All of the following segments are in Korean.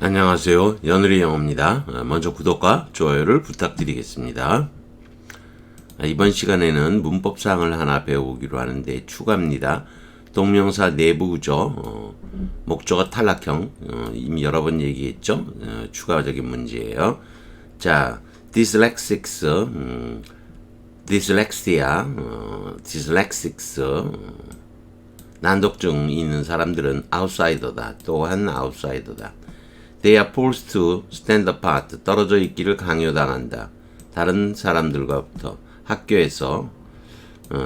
안녕하세요. 연우리 영어입니다. 먼저 구독과 좋아요를 부탁드리겠습니다. 이번 시간에는 문법사항을 하나 배워보기로 하는데 추가입니다. 동명사 내부죠. 목적어 탈락형. 이미 여러 번 얘기했죠. 추가적인 문제예요. 자, dyslexics, dyslexia, dyslexics, 난독증이 있는 사람들은 outsider다. 또한 outsider다. They are forced to stand apart. 떨어져 있기를 강요당한다. 다른 사람들과부터 학교에서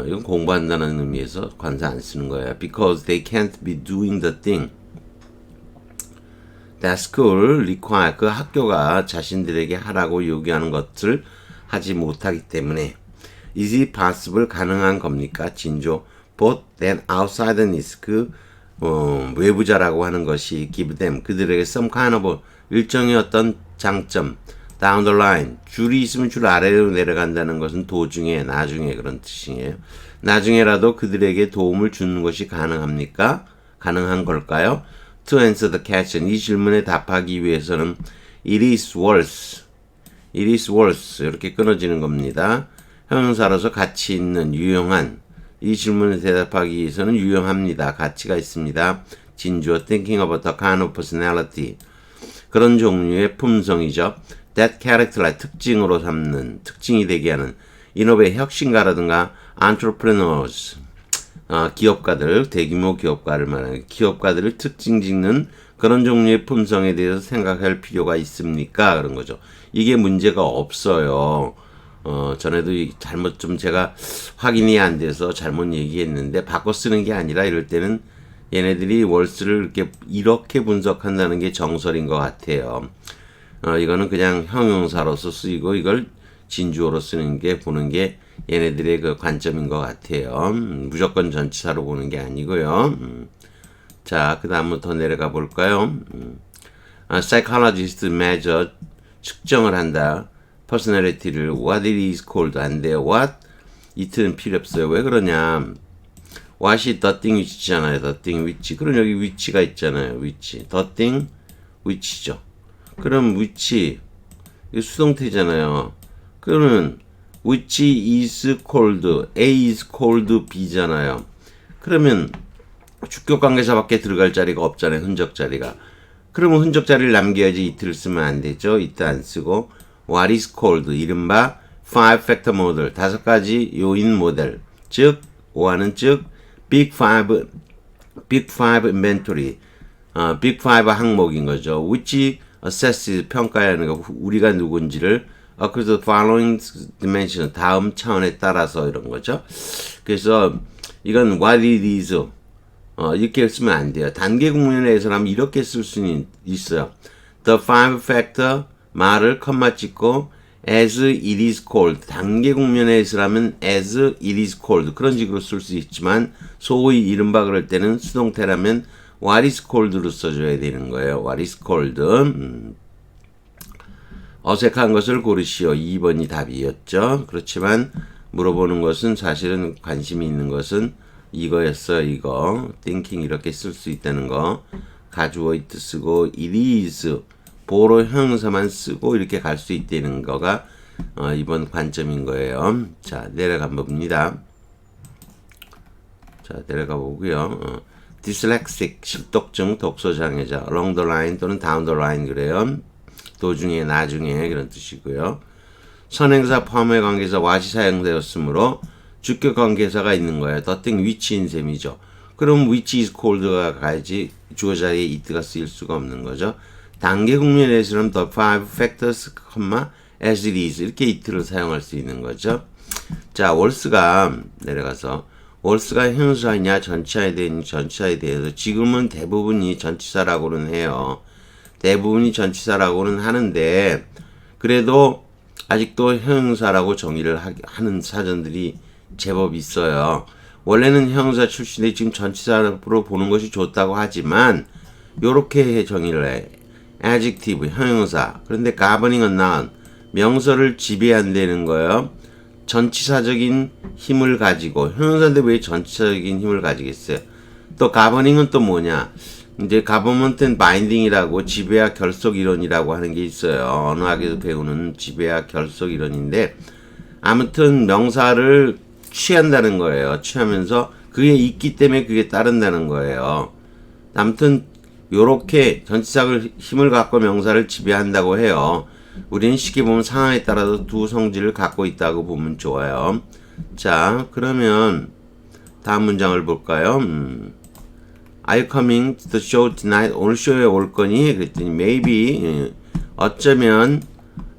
이건 공부한다는 의미에서 관사 안 쓰는 거야. Because they can't be doing the thing that school require. 그 학교가 자신들에게 하라고 요구하는 것을 하지 못하기 때문에. Is it possible? 가능한 겁니까? 진조. Both that outsiderness. 외부자라고 하는 것이 give them 그들에게 some kind of 일정의 어떤 장점 down the line 줄이 있으면 줄 아래로 내려간다는 것은 도중에 나중에 그런 뜻이에요. 나중에라도 그들에게 도움을 주는 것이 가능합니까? 가능한 걸까요? To answer the question 이 질문에 답하기 위해서는 it is worse 이렇게 끊어지는 겁니다. 형용사로서 가치 있는 유용한 이 질문에 대답하기 위해서는 유용합니다. 가치가 있습니다. 진주어 thinking about a kind of personality 그런 종류의 품성이죠. That character 특징으로 삼는 특징이 되게 하는 인업의 혁신가라든가 entrepreneurs 기업가들 대규모 기업가를 말하는 기업가들을 특징 짓는 그런 종류의 품성에 대해서 생각할 필요가 있습니까? 그런 거죠. 이게 문제가 없어요. 전에도 잘못 좀 제가 확인이 안 돼서 잘못 얘기했는데 바꿔 쓰는 게 아니라 이럴 때는 얘네들이 월스를 이렇게 분석한다는 게 정설인 것 같아요. 이거는 그냥 형용사로서 쓰이고 이걸 진주어로 쓰는 게 보는 게 얘네들의 그 관점인 것 같아요. 무조건 전치사로 보는 게 아니고요. 자, 그 다음부터 내려가 볼까요? psychologist measure 측정을 한다. personality를 what it is called 안 돼요. what? 이트는 필요 없어요. 왜 그러냐? what이 the thing which잖아요. the thing which. 그럼 여기 which가 있잖아요. which. the thing which죠. 그럼 which 이거 수동태잖아요. 그러면 which is called A is called B잖아요. 그러면 주격 관계사밖에 들어갈 자리가 없잖아요. 흔적 자리가. 그러면 흔적 자리를 남겨야지 이트를 쓰면 안 되죠. 이트 안 쓰고 what is called 이른바 5팩터 모델 5가지 요인 모델 즉 오하는 즉 Big 5 inventory Big 5 항목인 거죠. which assesses 평가하는 거 우리가 누군지를 그래서 following dimension 다음 차원에 따라서 이런 거죠. 그래서 이건 what it is 이렇게 쓰면 안 돼요. 단계 국면에서는 이렇게 쓸 수는 있어요. The 5 factor 말을 컴마 찍고 as it is called 단계 국면에서라면 as it is called 그런 식으로 쓸 수 있지만 소위 이른바 그럴 때는 수동태라면 what is called로 써줘야 되는 거예요. what is called 어색한 것을 고르시오. 2번이 답이었죠. 그렇지만 물어보는 것은 사실은 관심이 있는 것은 이거였어요. 이거 thinking 이렇게 쓸 수 있다는 거 가주어 it 쓰고 it is 보로 형용사만 쓰고 이렇게 갈 수 있다는 거가 이번 관점인 거예요. 자, 내려가 봅니다. 자, 내려가 보고요. dyslexic, 실독증, 독서장애자, along the line 또는 down the line 그래요. 도중에, 나중에 그런 뜻이고요. 선행사, 포함의 관계사, what이 사용되었으므로 주격 관계사가 있는 거예요. the thing which인 셈이죠. 그럼 which is called가 가야지 주어 자리에 it가 쓰일 수가 없는 거죠. 단계 국면에서는 the 5 factors, as it is 이렇게 it를 사용할 수 있는 거죠. 자, 월스가 내려가서 월스가 형용사이냐 전치사에 대해서 지금은 대부분이 전치사라고는 해요. 대부분이 전치사라고는 하는데 그래도 아직도 형용사라고 정의를 하는 사전들이 제법 있어요. 원래는 형용사 출신에 지금 전치사로 보는 것이 좋다고 하지만 요렇게 정의를 해. adjective, 형용사. 그런데 governing noun, 명사를 지배한다는 거예요. 전치사적인 힘을 가지고, 형용사인데 왜 전치사적인 힘을 가지겠어요? 또 govening은 또 뭐냐? 이제 government and binding이라고 지배와 결속 이론이라고 하는 게 있어요. 언어학에서 배우는 지배와 결속 이론인데 아무튼 명사를 취한다는 거예요. 취하면서 그게 있기 때문에 그게 따른다는 거예요. 아무튼 요렇게 전치사를 힘을 갖고 명사를 지배한다고 해요. 우리는 쉽게 보면 상황에 따라서 두 성질을 갖고 있다고 보면 좋아요. 자, 그러면 다음 문장을 볼까요? Are you coming to the show tonight? 오늘 쇼에 올 거니? 그랬더니 maybe 어쩌면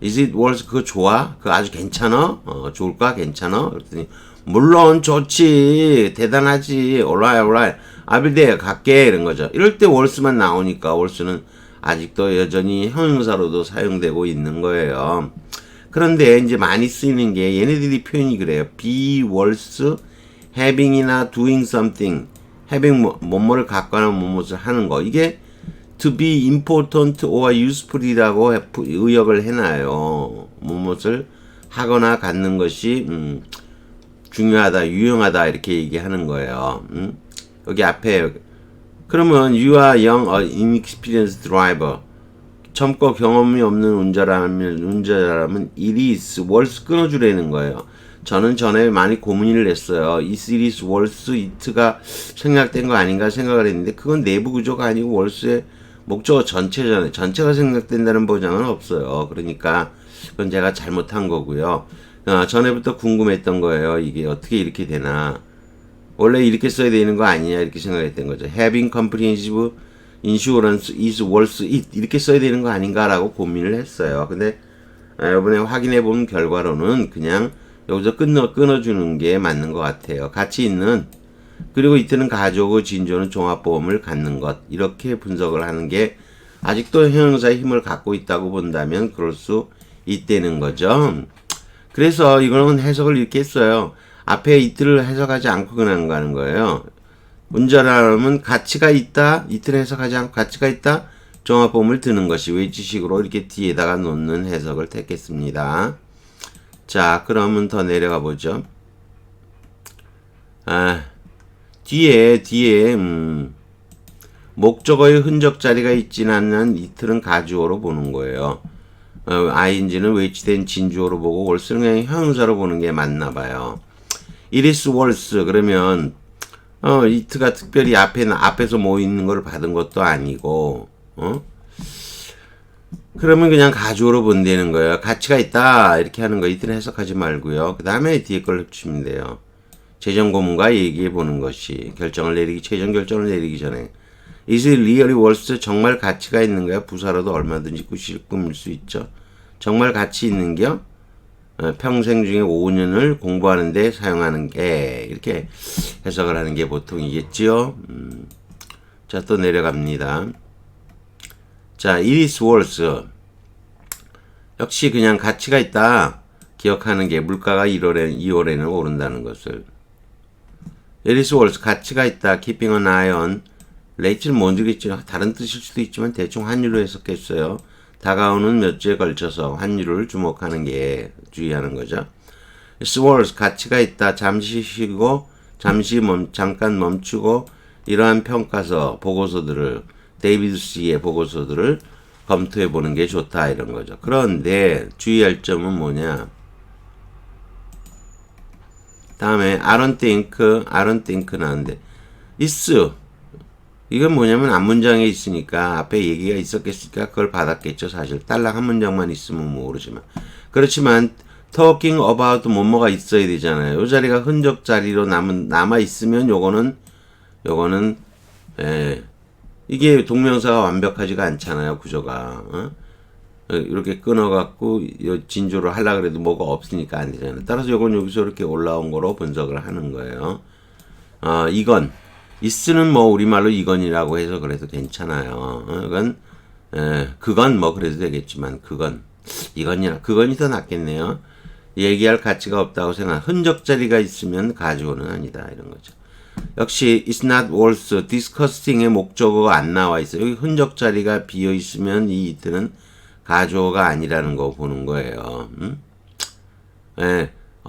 is it worth? 그거 좋아? 그거 아주 괜찮아? 좋을까? 괜찮아? 그랬더니 물론 좋지. 대단하지. alright. I'll be there. 갈게. 이런 거죠. 이럴 때 worth만 나오니까 worth는 아직도 여전히 형용사로도 사용되고 있는 거예요. 그런데 이제 많이 쓰이는 게 얘네들이 표현이 그래요. be worth having이나 doing something. having 뭐뭐를 갖거나 뭐뭐를 하는 거. 이게 to be important or useful이라고 의역을 해놔요. 뭐뭐를 하거나 갖는 것이 중요하다, 유용하다 이렇게 얘기하는 거예요. 여기 앞에 그러면 you are young or inexperienced driver. 젊고 경험이 없는 운전자라면 it is worth 끊어주라는 거예요. 저는 전에 많이 고민을 했어요. is it is worth it가 생략된 거 아닌가 생각을 했는데 그건 내부 구조가 아니고 worth의 목적어 전체잖아요. 전체가 생략된다는 보장은 없어요. 그러니까 그건 제가 잘못한 거고요. 전에부터 궁금했던 거예요. 이게 어떻게 이렇게 되나. 원래 이렇게 써야 되는 거 아니냐 이렇게 생각했던 거죠. Having comprehensive insurance is worth it 이렇게 써야 되는 거 아닌가라고 고민을 했어요. 근데 이번에 확인해 본 결과로는 그냥 여기서 끊어주는 게 맞는 것 같아요. 가치 있는 그리고 이때는 가져오고 진조는 종합보험을 갖는 것 이렇게 분석을 하는 게 아직도 형용사의 힘을 갖고 있다고 본다면 그럴 수 있다는 거죠. 그래서 이거는 해석을 이렇게 했어요. 앞에 이틀을 해석하지 않고 그냥 가는 거예요. 운전하려면 가치가 있다. 이틀 해석하지 않고 가치가 있다. 종합보험을 드는 것이 웨이지식으로 이렇게 뒤에다가 놓는 해석을 택했습니다. 자, 그러면 더 내려가 보죠. 뒤에 목적어의 흔적 자리가 있지는 않는 이틀은 가주어로 보는 거예요. ing는 외치된 진주어로 보고 월스는 그냥 형용사로 보는 게 맞나 봐요. it is worth 그러면 it가 특별히 앞에서 뭐 있는 걸 받은 것도 아니고 그러면 그냥 가주어로 본다는 거예요. 가치가 있다 이렇게 하는 거 이틀 해석하지 말고요. 그 다음에 뒤에 걸 합치면 돼요. 재정 고문과 얘기해 보는 것이 최종 결정을 내리기 전에 is it really worth 정말 가치가 있는 거야? 부사로도 얼마든지 꾸밀 수 있죠. 정말 가치 있는 겨? 평생 중에 5년을 공부하는데 사용하는 게 이렇게 해석을 하는 게 보통이겠지요. 자, 또 내려갑니다. 자, it is worth 역시 그냥 가치가 있다 기억하는 게 물가가 2월에는 오른다는 것을 it is worth 가치가 있다 keeping an eye on 레이트는 모르겠죠. 다른 뜻일 수도 있지만 대충 환율로 해석했어요. 다가오는 몇 주에 걸쳐서 환율을 주목하는 게 주의하는 거죠. It's worth 가치가 있다. 잠시 쉬고 잠깐 멈추고 이러한 평가서 보고서들을 데이비드 씨의 보고서들을 검토해 보는 게 좋다 이런 거죠. 그런데 주의할 점은 뭐냐? 다음에 I don't think 나오는데 is 이건 뭐냐면 앞문장에 있으니까 앞에 얘기가 있었겠으니까 그걸 받았겠죠. 사실 딸랑 한 문장만 있으면 모르지만 그렇지만 talking about 뭐뭐가 있어야 되잖아요. 이 자리가 흔적 자리로 남아 있으면 요거는 이게 동명사가 완벽하지가 않잖아요. 구조가 이렇게 끊어갖고 진조를 하려고 해도 뭐가 없으니까 안 되잖아요. 따라서 요건 여기서 이렇게 올라온 거로 분석을 하는 거예요. 이건 is는 뭐 우리말로 이건이라고 해서 그래도 괜찮아요. 그건 뭐 그래도 되겠지만 그건이 더 낫겠네요. 얘기할 가치가 없다고 생각. 흔적 자리가 있으면 가주어는 아니다 이런 거죠. 역시 it's not worth discussing의 목적어가 안 나와 있어요. 여기 흔적 자리가 비어 있으면 이 이틀은 가주어가 아니라는 거 보는 거예요.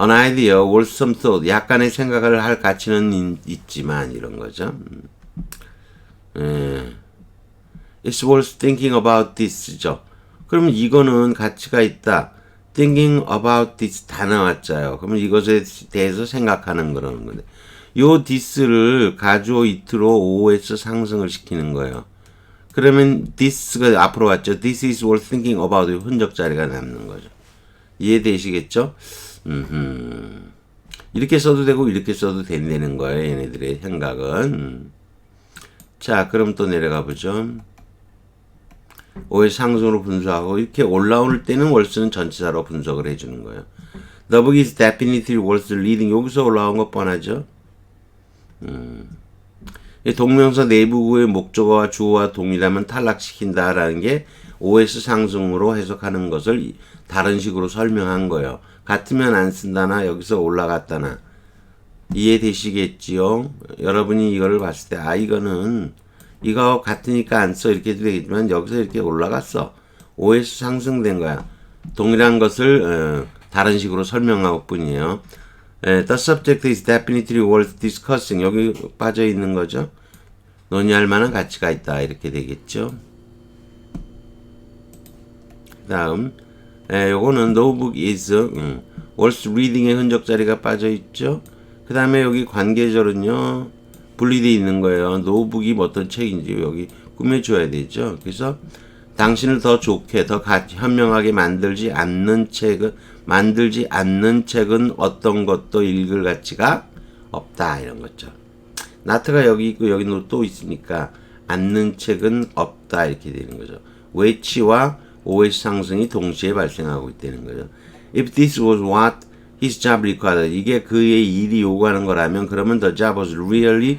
An idea, worth some thought. 약간의 생각을 할 가치는 있지만 이런 거죠. It's worth thinking about this죠. 그러면 이거는 가치가 있다. Thinking about this 다 나왔잖아요. 그러면 이것에 대해서 생각하는 그런 건데. 요 this를 가주어 it로 OS 상승을 시키는 거예요. 그러면 this가 앞으로 왔죠. This is worth thinking about 흔적 자리가 남는 거죠. 이해되시겠죠? 이렇게 써도 되고 이렇게 써도 된다는 거예요. 얘네들의 생각은. 자, 그럼 또 내려가 보죠. OS 상승으로 분석하고 이렇게 올라올 때는 월스는 전치사로 분석을 해주는 거예요. The book is definitely worth reading. 여기서 올라온 거 뻔하죠. 동명사 내부구의 목적어와 주어와 동일하면 탈락시킨다라는 게 OS 상승으로 해석하는 것을 다른 식으로 설명한 거예요. 같으면 안 쓴다나 여기서 올라갔다나 이해되시겠지요? 여러분이 이거를 봤을 때 이거는 이거 같으니까 안 써 이렇게 되겠지만 여기서 이렇게 올라갔어. OS 상승된 거야. 동일한 것을 다른 식으로 설명할 뿐이에요. The subject is definitely worth discussing. 여기 빠져 있는 거죠. 논의할 만한 가치가 있다. 이렇게 되겠죠. 그 다음 요거는 no book is worth reading의 흔적 자리가 빠져 있죠. 그 다음에 여기 관계절은요. 분리되어 있는 거예요. no book이 어떤 책인지 여기 꾸며줘야 되죠. 그래서 당신을 더 좋게 더 현명하게 만들지 않는 책은 어떤 것도 읽을 가치가 없다. 이런 거죠. not가 여기 있고 여기 또 있으니까 않는 책은 없다. 이렇게 되는 거죠. which와 OS 상승이 동시에 발생하고 있다는 거죠. If this was what his job required. 이게 그의 일이 요구하는 거라면 그러면 the job was really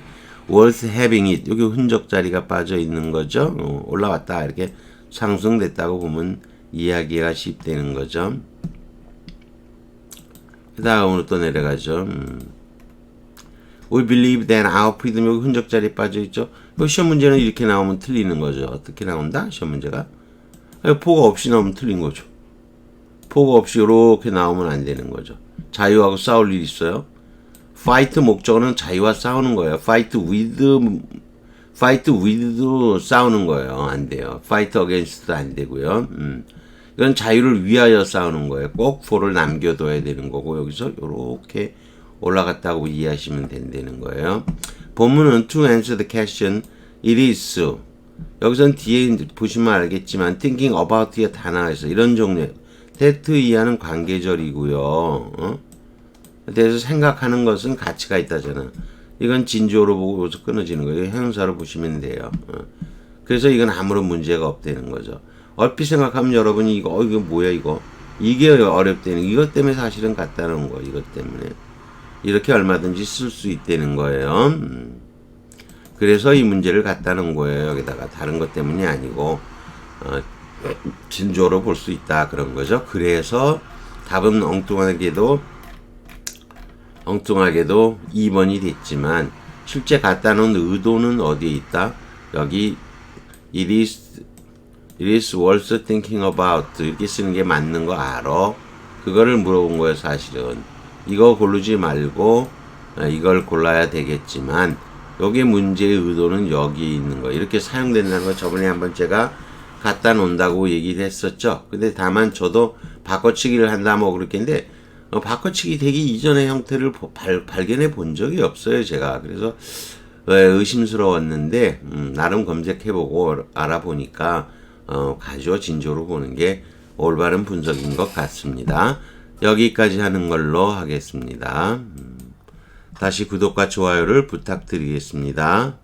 worth having it. 여기 흔적 자리가 빠져 있는 거죠. 올라왔다. 이렇게 상승됐다고 보면 이야기가 쉽다는 거죠. 그 다음으로 또 내려가죠. We believe that our freedom. 여기 흔적 자리에 빠져 있죠. 시험 문제는 이렇게 나오면 틀리는 거죠. 어떻게 나온다? 시험 문제가 포가 없이 나오면 틀린 거죠. 포가 없이 이렇게 나오면 안 되는 거죠. 자유하고 싸울 일이 있어요. fight 목적어는 자유와 싸우는 거예요. fight with도 싸우는 거예요. 안 돼요. fight against도 안 되고요. 이건 자유를 위하여 싸우는 거예요. 꼭 for를 남겨둬야 되는 거고 여기서 이렇게 올라갔다고 이해하시면 된다는 거예요. 본문은 to answer the question it is 여기선 뒤에 보시면 알겠지만 thinking about에 다 나와있어. 이런 종류의 that 이하는 관계절이고요. 대해서 생각하는 것은 가치가 있다잖아. 이건 진조로 보고 여기서 끊어지는 거예요. 형용사로 보시면 돼요. 그래서 이건 아무런 문제가 없다는 거죠. 얼핏 생각하면 여러분이 이거 뭐야 이거. 이게 어렵다는 이것 때문에 사실은 갖다 놓은 거. 이것 때문에. 이렇게 얼마든지 쓸 수 있다는 거예요. 그래서 이 문제를 갖다 놓은 거예요. 여기다가 다른 것 때문이 아니고 진조로 볼 수 있다 그런 거죠. 그래서 답은 엉뚱하게도 2번이 됐지만 실제 갖다 놓은 의도는 어디에 있다? 여기 it is worth thinking about 이렇게 쓰는 게 맞는 거 알아? 그거를 물어본 거예요. 사실은 이거 고르지 말고 이걸 골라야 되겠지만 여기 문제의 의도는 여기 있는 거 이렇게 사용된다는 거 저번에 한번 제가 갖다 놓는다고 얘기를 했었죠. 근데 다만 저도 바꿔치기를 한다 뭐 그렇겠는데 바꿔치기 되기 이전의 형태를 발견해 본 적이 없어요. 제가 그래서 의심스러웠는데 나름 검색해보고 알아보니까 가주어 진조로 보는 게 올바른 분석인 것 같습니다. 여기까지 하는 걸로 하겠습니다. 다시 구독과 좋아요를 부탁드리겠습니다.